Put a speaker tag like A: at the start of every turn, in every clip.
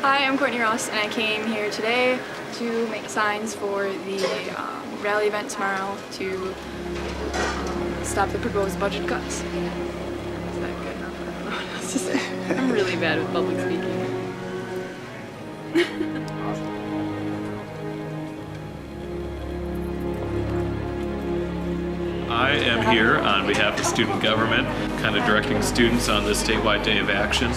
A: Hi, I'm Courtney Ross, and I came here today to make signs for the rally event tomorrow to stop the proposed budget cuts. Is that good enough? I don't know what else to say. I'm really bad with public speaking.
B: I am here on behalf of student government, kind of directing students on this statewide day of action,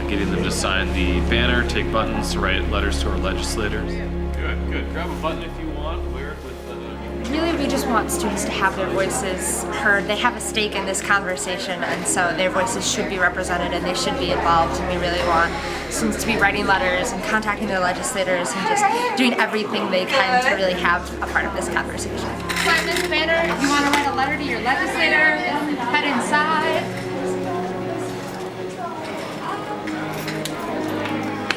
B: getting them to sign the banner, take buttons, write letters to our legislators. Good. Grab a button if you want. Wear it with the...
C: Really, we just want students to have their voices heard. They have a stake in this conversation, and so their voices should be represented and they should be involved. And we really want students to be writing letters and contacting their legislators and just doing everything they can to really have a part of this conversation.
D: Sign this banner. If you want to write a letter to your legislator, head inside.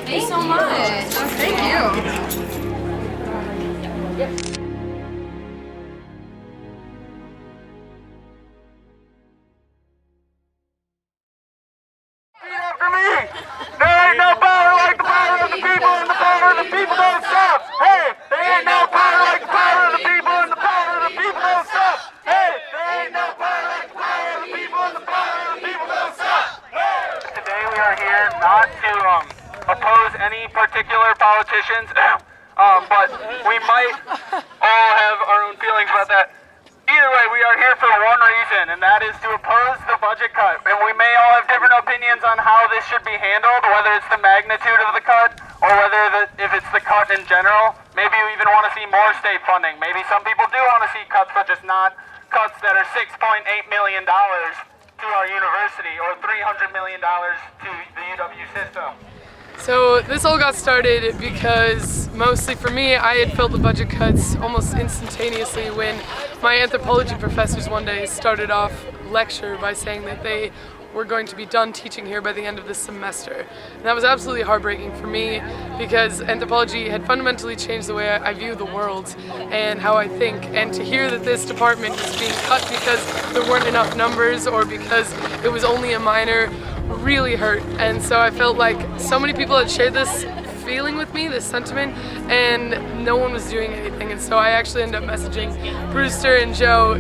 D: Thank you so much. Thank you.
E: After me! There ain't no power like the power of the people, and the power of the people don't stop! Hey! There ain't no power like the power of the people, and the power of the people don't stop! Hey! There ain't no power like the power of the people, and the power of the people don't stop! Hey! Today we are here not to oppose any particular politicians, but we might all have our own feelings about that. Either way, we are here for one reason, and that is to oppose the budget cut. And we may all have different opinions on how this should be handled, whether it's the magnitude of the cut, or whether if it's the cut in general. Maybe you even want to see more state funding. Maybe some people do want to see cuts, but just not cuts that are $6.8 million to our university, or $300 million to the UW system.
F: So this all got started because, mostly for me, I had felt the budget cuts almost instantaneously when my anthropology professors one day started off lecture by saying that they were going to be done teaching here by the end of this semester. And that was absolutely heartbreaking for me because anthropology had fundamentally changed the way I view the world and how I think. And to hear that this department is being cut because there weren't enough numbers or because it was only a minor really hurt. And so I felt like so many people had shared this feeling with me, this sentiment, and no one was doing anything. And so I actually ended up messaging Brewster and Joe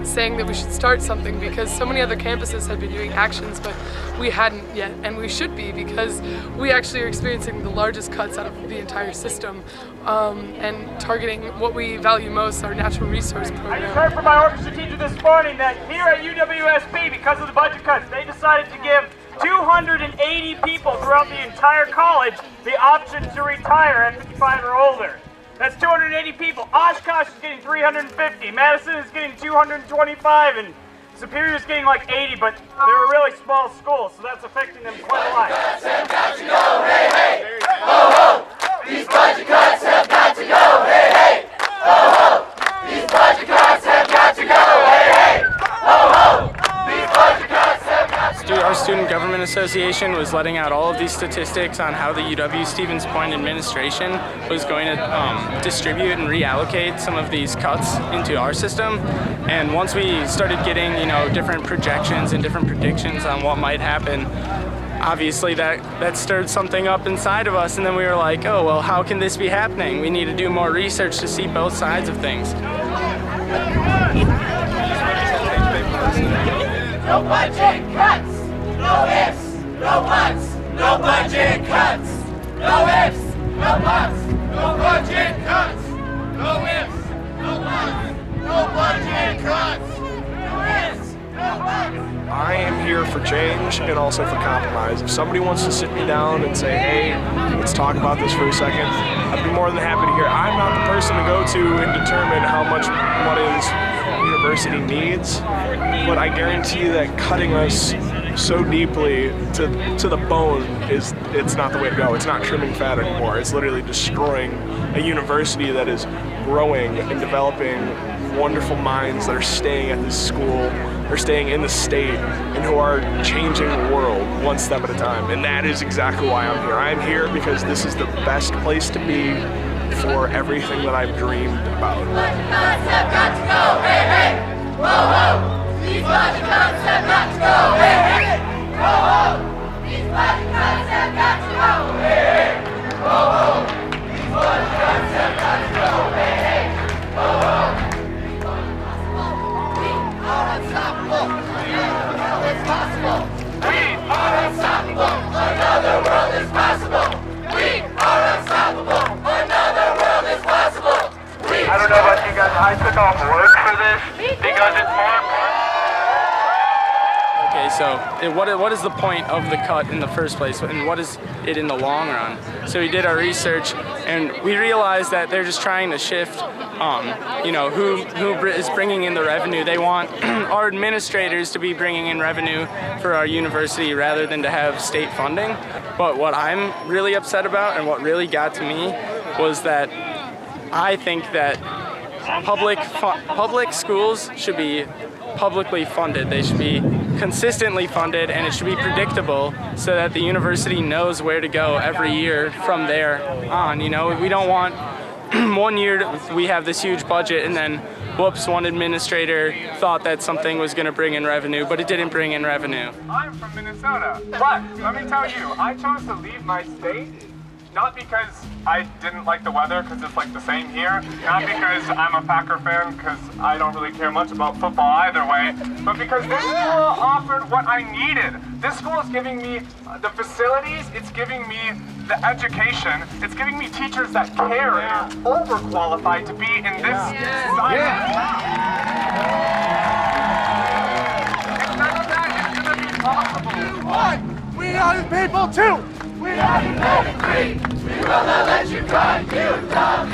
F: saying that we should start something because so many other campuses had been doing actions, but we hadn't yet, and we should be because we actually are experiencing the largest cuts out of the entire system and targeting what we value most, our natural resource program.
E: I just heard from my orchestra teacher this morning that here at UWSP, because of the budget cuts, they decided to give 280 people throughout the entire college the option to retire at 55 or older. That's 280 people. Oshkosh is getting 350, Madison is getting 225, and Superior is getting like 80, but they're a really small school, so that's affecting them quite a lot.
G: Cuts have got to go, hey, hey, ho, ho. These budget cuts have got to go, hey, hey, ho, ho. These budget cuts have got to go, hey, hey, ho, ho. These budget cuts have got to go.
H: Our Student Government Association was letting out all of these statistics on how the UW-Stevens Point administration was going to distribute and reallocate some of these cuts into our system. And once we started getting, different projections and different predictions on what might happen, obviously that stirred something up inside of us, and then we were like, oh, well, how can this be happening? We need to do more research to see both sides of things.
G: No budget cuts! No ifs, no buts, no budget cuts! No ifs, no buts, no budget cuts! No ifs, no buts, no budget cuts! No ifs, no buts!
I: I am here for change and also for compromise. If somebody wants to sit me down and say, hey, let's talk about this for a second, I'd be more than happy to hear. I'm not the person to go to and determine how much what is university needs, but I guarantee you that cutting us so deeply to the bone it's not the way to go. It's not trimming fat anymore. It's literally destroying a university that is growing and developing wonderful minds that are staying at this school or staying in the state and who are changing the world one step at a time. And that is exactly why I'm here. I'm here because this is the best place to be for everything that I've dreamed about.
G: Budget cuts have got to go, hey, hey, whoa, whoa. These budget cuts have got to go, hey, hey, whoa, whoa. These budget cuts have got to go. Hey, hey, ho, ho. These budget cuts have got to go. Hey, hey, ho, ho. We are unstoppable. Another world is possible. We are unstoppable. Another world is possible. We are unstoppable. Another world is possible.
E: I don't know about you guys, I took off work for this because it's more important.
H: Okay, so what is the point of the cut in the first place, and what is it in the long run? So we did our research, and we realized that they're just trying to shift, who is bringing in the revenue. They want our administrators to be bringing in revenue for our university rather than to have state funding. But what I'm really upset about, and what really got to me, was that I think that public schools should be publicly funded. They should be consistently funded, and it should be predictable so that the university knows where to go every year from there on. We don't want one year we have this huge budget and then whoops, one administrator thought that something was going to bring in revenue, but it didn't bring in revenue.
J: I'm from Minnesota, but let me tell you, I chose to leave my state not because I didn't like the weather, because it's like the same here, not because I'm a Packer fan, because I don't really care much about football either way, but because this school offered what I needed. This school is giving me the facilities, it's giving me the education, it's giving me teachers that care and are overqualified to be in this society. If none of that is going to be possible.
E: We are the people too! We are united free! We will not let you cut UWSP! We are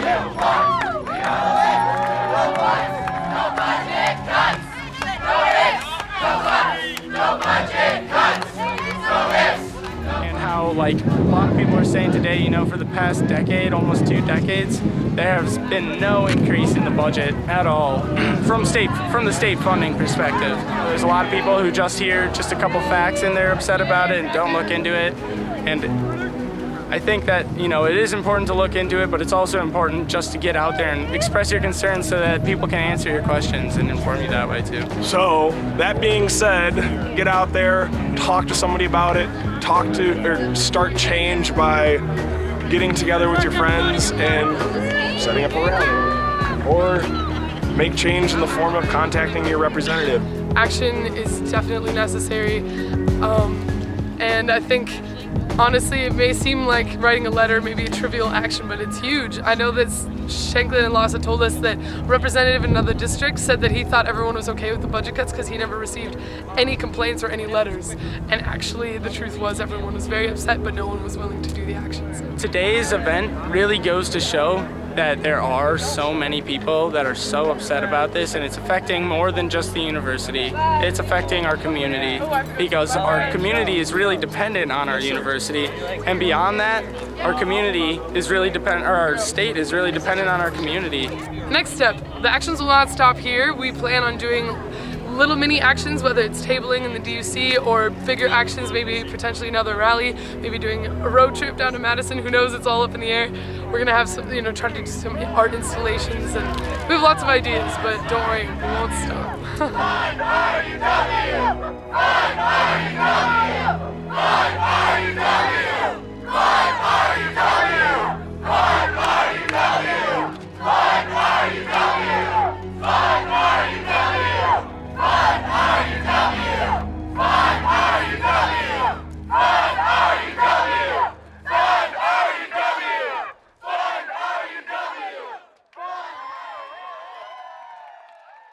E: no cuts, no budget cuts! No ifs, no buts, no budget cuts! No ifs!
H: And how, a lot of people are saying today, for the past decade, almost 2 decades, there has been no increase in the budget at all from the state funding perspective. There's a lot of people who just hear just a couple facts and they're upset about it and don't look into it. And I think that, it is important to look into it, but it's also important just to get out there and express your concerns so that people can answer your questions and inform you that way too.
I: So, that being said, get out there, talk to somebody about it, start change by getting together with your friends and setting up a rally. Or make change in the form of contacting your representative.
F: Action is definitely necessary, and I think honestly, it may seem like writing a letter may be a trivial action, but it's huge. I know that Shanklin and Lassa told us that a representative in another district said that he thought everyone was okay with the budget cuts because he never received any complaints or any letters. And actually, the truth was everyone was very upset, but no one was willing to do the actions.
H: Today's event really goes to show that there are so many people that are so upset about this, and it's affecting more than just the university. It's affecting our community, because our community is really dependent on our university, and beyond that, our community is really dependent, or our state is really dependent on our community.
F: Next step, the actions will not stop here. We plan on doing little mini actions, whether it's tabling in the DUC or bigger actions, maybe potentially another rally, maybe doing a road trip down to Madison, who knows, it's all up in the air. We're gonna have some, try to do some art installations, and we have lots of ideas, but don't worry, we won't stop.